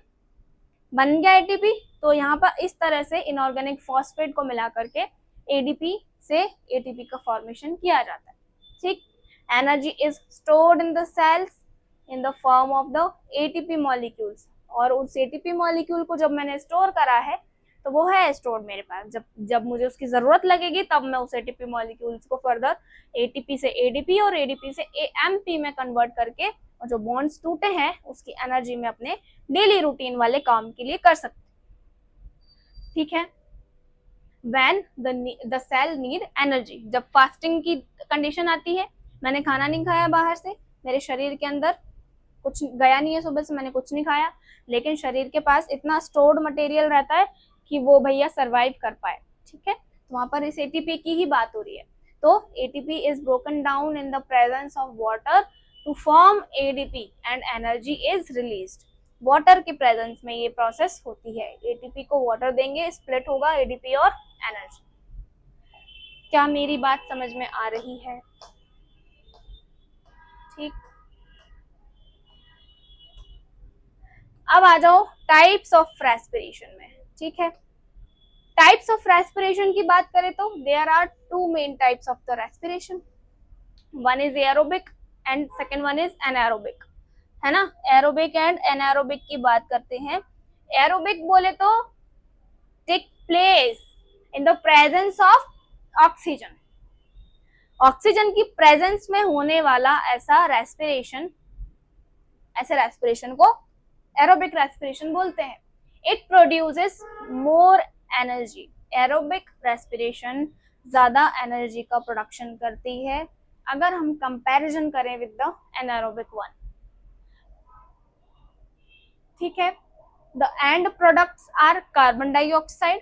बन गया एटीपी। तो यहाँ पर इस तरह से इनऑर्गेनिक फॉस्फेट को मिला करके एडीपी से एटीपी का फॉर्मेशन किया जाता है। ठीक, energy is stored in the cells in the form of the ATP molecules, और उस एटीपी मॉलिक्यूल को जब मैंने स्टोर करा है तो वो है स्टोर्ड मेरे पास, जब मुझे उसकी जरूरत लगेगी तब मैं उस एटीपी मॉलिक्यूल्स को फर्दर एटीपी से एडीपी और एडीपी से एएमपी में कन्वर्ट करके और जो बॉन्ड्स टूटे हैं उसकी एनर्जी में अपने डेली रूटीन वाले काम के लिए कर सकते। ठीक है, when the cell need energy, जब फास्टिंग की कंडीशन आती है, मैंने खाना नहीं खाया बाहर से, मेरे शरीर के अंदर कुछ गया नहीं है, सुबह से मैंने कुछ नहीं खाया, लेकिन शरीर के पास इतना स्टोर्ड मटेरियल रहता है कि वो भैया सरवाइव कर पाए। ठीक है, तो वहां पर इस एटीपी की ही बात हो रही है। तो ATP is broken down in the presence of water to form ADP and energy is released. Water के प्रेजेंस में ये प्रोसेस होती है, एटीपी को वाटर देंगे, स्प्लिट होगा एडीपी और एनर्जी। क्या मेरी बात समझ में आ रही है? ठीक, अब आ जाओ टाइप्स ऑफ रेस्पिरेशन में। ठीक है, टाइप्स ऑफ रेस्पिरेशन की बात करें तो there are 2 main types of the respiration, one is aerobic and second one is anaerobic, है ना। एरोबिक एंड एनारोबिक की बात करते हैं। एरोबिक बोले तो take place in the presence of oxygen, oxygen की प्रेजेंस में होने वाला ऐसा रेस्पिरेशन ऐसे रेस्पिरेशन को एरोबिक रेस्पिरेशन बोलते हैं। It produces more energy, aerobic respiration ज्यादा एनर्जी का प्रोडक्शन करती है अगर हम कंपैरिजन करें विद द एनारोबिक वन। ठीक है, the end products are carbon dioxide,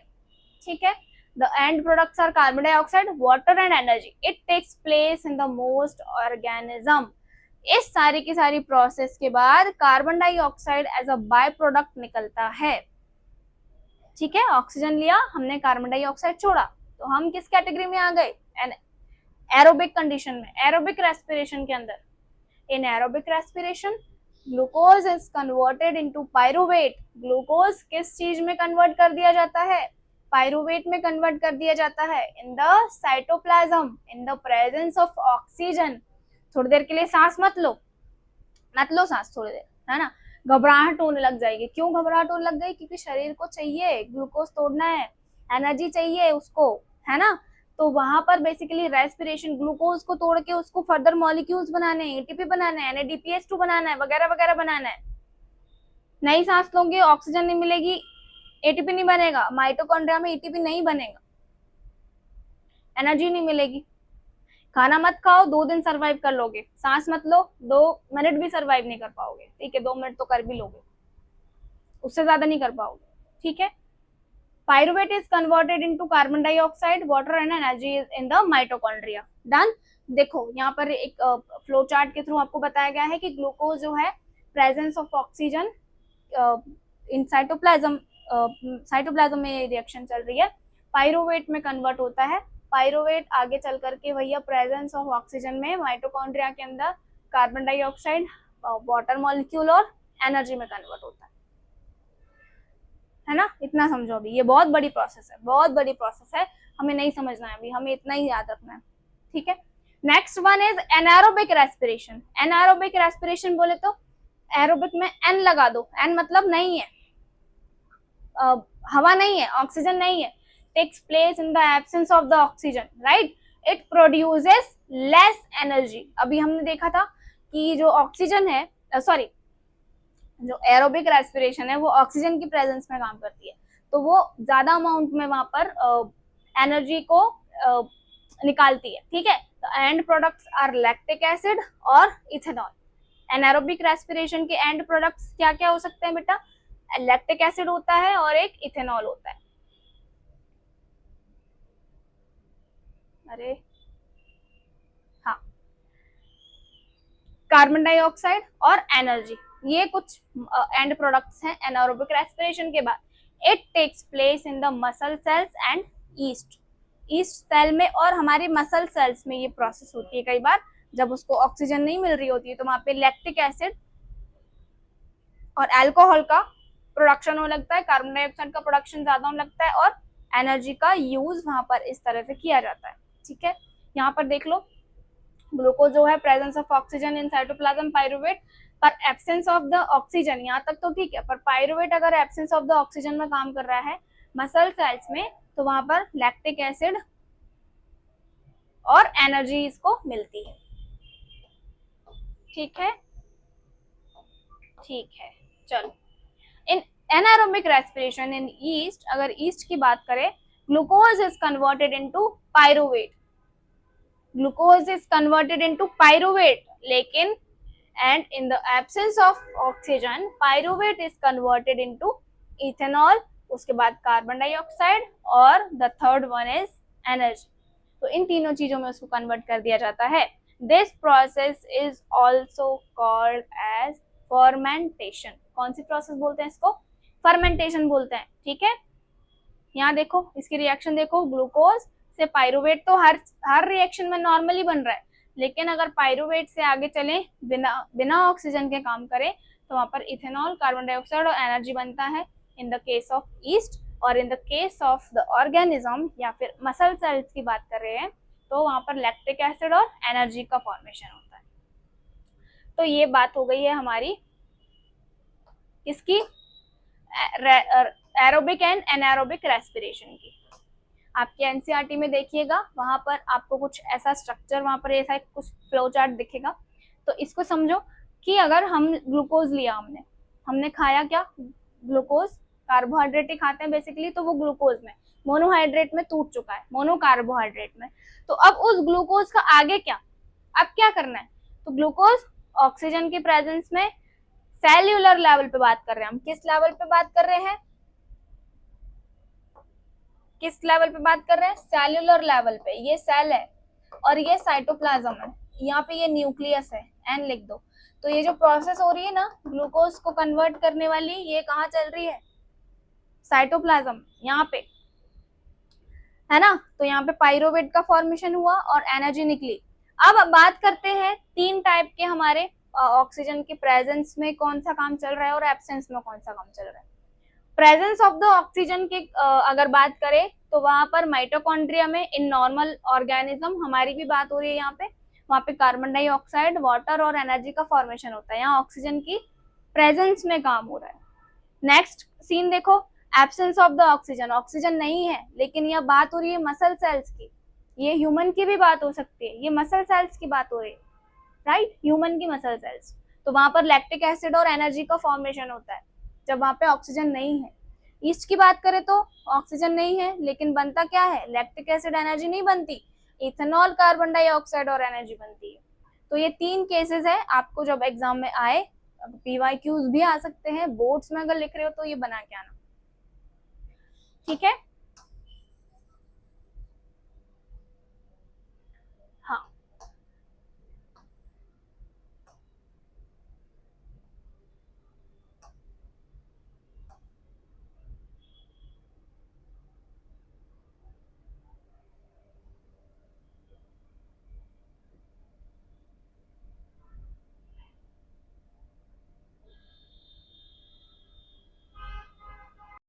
ठीक है, the end products are carbon dioxide, water and energy. It takes place in the most organism. इस सारी की सारी प्रोसेस के बाद carbon dioxide as a by product निकलता है। ठीक है, ऑक्सीजन लिया हमने, कार्बन डाइऑक्साइड छोड़ा, तो हम किस कैटेगरी में आ गए? एरोबिक कंडीशन में, एरोबिक रेस्पिरेशन के अंदर। In aerobic respiration glucose is converted into pyruvate. Glucose किस चीज में कन्वर्ट कर दिया जाता है? पायरुवेट में कन्वर्ट कर दिया जाता है in the cytoplasm in the presence of oxygen. थोड़ी देर के लिए सांस मत लो सांस थोड़ी देर, है ना, घबराहट होने लग जाएगी। क्यों घबराहट होने लग गई? क्योंकि शरीर को चाहिए ग्लूकोज तोड़ना है, एनर्जी चाहिए उसको, है ना। तो वहां पर बेसिकली रेस्पिरेशन, ग्लूकोज को तोड़ के उसको फर्दर मॉलिक्यूल्स बनाने हैं, एटीपी बनाना है, NADPH2 बनाना है, वगैरह वगैरह बनाना है। नई सांस लोगे ऑक्सीजन नहीं मिलेगी, एटीपी नहीं बनेगा, माइटोकॉन्ड्रिया में एटीपी नहीं बनेगा, एनर्जी नहीं मिलेगी। खाना मत खाओ, 2 दिन सरवाइव कर लोगे, सांस मत लो, 2 मिनट भी सरवाइव नहीं कर पाओगे, ठीक है, 2 मिनट तो कर भी लोगे, उससे ज्यादा नहीं कर पाओगे। ठीक है, pyruvate is converted into carbon dioxide, water and energy in the mitochondria. Done. देखो यहाँ पर एक फ्लो चार्ट के थ्रू आपको बताया गया है कि ग्लूकोज जो है presence of oxygen in cytoplasm, cytoplasm में रिएक्शन चल रही है, पायरुवेट में कन्वर्ट होता है। पायरुवेट आगे चल करके भैया प्रेजेंस ऑफ ऑक्सीजन में माइटोकॉन्ड्रिया के अंदर कार्बन डाइऑक्साइड, वाटर मॉलिक्यूल और एनर्जी में कन्वर्ट होता है ना। इतना समझो अभी, ये बहुत बड़ी प्रोसेस है, बहुत बड़ी प्रोसेस है, हमें नहीं समझना है अभी, हमें इतना ही याद रखना है। ठीक है, next one is anaerobic respiration. Anaerobic respiration बोले तो एरोबिक में एन लगा दो, एन मतलब नहीं है, हवा नहीं है, ऑक्सीजन नहीं है, takes place in the absence of the oxygen, right? It produces less energy। अभी हमने देखा था कि जो ऑक्सीजन है, सॉरी, जो एरोबिक रेस्पिरेशन है वो ऑक्सीजन की प्रेजेंस में काम करती है, तो वो ज्यादा अमाउंट में वहां पर एनर्जी को निकालती है। ठीक है, तो end products are lactic acid और इथेनॉल। एनारोबिक रेस्पिरेशन के एंड प्रोडक्ट्स क्या क्या हो सकते हैं बेटा? लैक्टिक एसिड होता है और एक इथेनॉल होता है। अरे हाँ, कार्बन डाइऑक्साइड और एनर्जी, ये कुछ एंड प्रोडक्ट्स हैं एनारोबिक रेस्पिरेशन के बाद। It takes place in the muscle cells and yeast cell में और हमारे मसल सेल्स में ये प्रोसेस होती है। कई बार जब उसको ऑक्सीजन नहीं मिल रही होती है तो वहां पे लैक्टिक एसिड और अल्कोहल का प्रोडक्शन होने लगता है, कार्बन डाइऑक्साइड का प्रोडक्शन ज्यादा होने लगता है और एनर्जी का यूज वहां पर इस तरह से किया जाता है। ठीक है, यहाँ पर देख लो, ग्लूकोज जो है presence of oxygen in cytoplasm, pyruvate पर एब्सेंस ऑफ द ऑक्सीजन, यहाँ तक तो ठीक है, पर पायरुवेट अगर एब्सेंस ऑफ द ऑक्सीजन में काम कर रहा है मसल सेल्स में तो वहां पर लैक्टिक एसिड और एनर्जी इसको मिलती है। ठीक है, ठीक है, चलो। इन एनारोबिक रेस्पिरेशन इन ईस्ट, अगर ईस्ट की बात करें, glucose is converted into pyruvate, glucose is converted into pyruvate, लेकिन and in the absence of oxygen pyruvate is converted into ethanol, उसके बाद कार्बन डाइऑक्साइड और the third one is energy। तो इन तीनों चीजों में उसको कन्वर्ट कर दिया जाता है। This process is also called as fermentation। कौन सी प्रोसेस बोलते हैं इसको? फर्मेंटेशन बोलते हैं। ठीक है, यहाँ देखो इसकी रिएक्शन देखो, ग्लूकोज से पायरुवेट तो हर रिएक्शन में नॉर्मली बन रहा है, लेकिन अगर पायरुवेट से आगे चले बिना ऑक्सीजन के काम करें तो वहां पर इथेनॉल, कार्बन डाइऑक्साइड और एनर्जी बनता है in the case of yeast. और in the case of the organism या फिर मसल सेल्स की बात कर रहे हैं तो वहां पर लैक्टिक एसिड और एनर्जी का फॉर्मेशन होता है। तो ये बात हो गई है हमारी इसकी एरोबिक एंड एनारोबिक रेस्पिरेशन की। आपके एनसीईआरटी में देखिएगा, वहां पर आपको कुछ ऐसा स्ट्रक्चर, वहां पर ऐसा कुछ फ्लो चार्ट दिखेगा, तो इसको समझो कि अगर हम ग्लूकोज लिया, हमने खाया क्या, ग्लूकोज, कार्बोहाइड्रेट ही खाते हैं बेसिकली, तो वो ग्लूकोज में मोनोहाइड्रेट में टूट चुका है, मोनो कार्बोहाइड्रेट में। तो अब उस ग्लूकोज का आगे क्या, अब क्या करना है, तो ग्लूकोज ऑक्सीजन की प्रेजेंस में सेल्यूलर लेवल पे बात कर रहे हैं हम, किस लेवल पे बात कर रहे हैं, किस लेवल पे बात कर रहे हैं, सेल्यूलर लेवल पे। ये सेल है और ये साइटोप्लाज्म है, यहाँ पे ये न्यूक्लियस है, एन लिख दो। तो ये जो प्रोसेस हो रही है ना ग्लूकोज को कन्वर्ट करने वाली, ये कहाँ चल रही है, साइटोप्लाज्म, यहाँ पे है ना। तो यहाँ पे पाइरोवेट का फॉर्मेशन हुआ और एनर्जी निकली। अब बात करते हैं तीन टाइप के हमारे ऑक्सीजन के प्रेजेंस में कौन सा काम चल रहा है और एब्सेंस में कौन सा काम चल रहा है। प्रेजेंस ऑफ द ऑक्सीजन के अगर बात करें तो वहां पर माइटोकॉन्ड्रिया में इन नॉर्मल ऑर्गेनिज्म, हमारी भी बात हो रही है यहाँ पे, वहां पे कार्बन डाइऑक्साइड, वाटर और एनर्जी का फॉर्मेशन होता है, यहाँ ऑक्सीजन की प्रेजेंस में काम हो रहा है। नेक्स्ट सीन देखो, absence of the oxygen, oxygen नहीं है लेकिन यह बात हो रही है मसल सेल्स की, ये ह्यूमन की भी बात हो सकती है, ये मसल सेल्स की बात हो रही है, राइट, ह्यूमन की मसल सेल्स। तो वहां पर लैक्टिक एसिड और एनर्जी का फॉर्मेशन होता है जब वहां पे ऑक्सीजन नहीं है। ईस्ट की बात करें तो ऑक्सीजन नहीं है लेकिन बनता क्या है, लैक्टिक एसिड, एनर्जी नहीं बनती, इथेनॉल, कार्बन डाइऑक्साइड और एनर्जी बनती है। तो ये तीन केसेस है, आपको जब एग्जाम में आए, पीवाईक्यूज भी आ सकते हैं, बोर्ड्स में अगर लिख रहे हो तो ये बना के आना, ठीक है।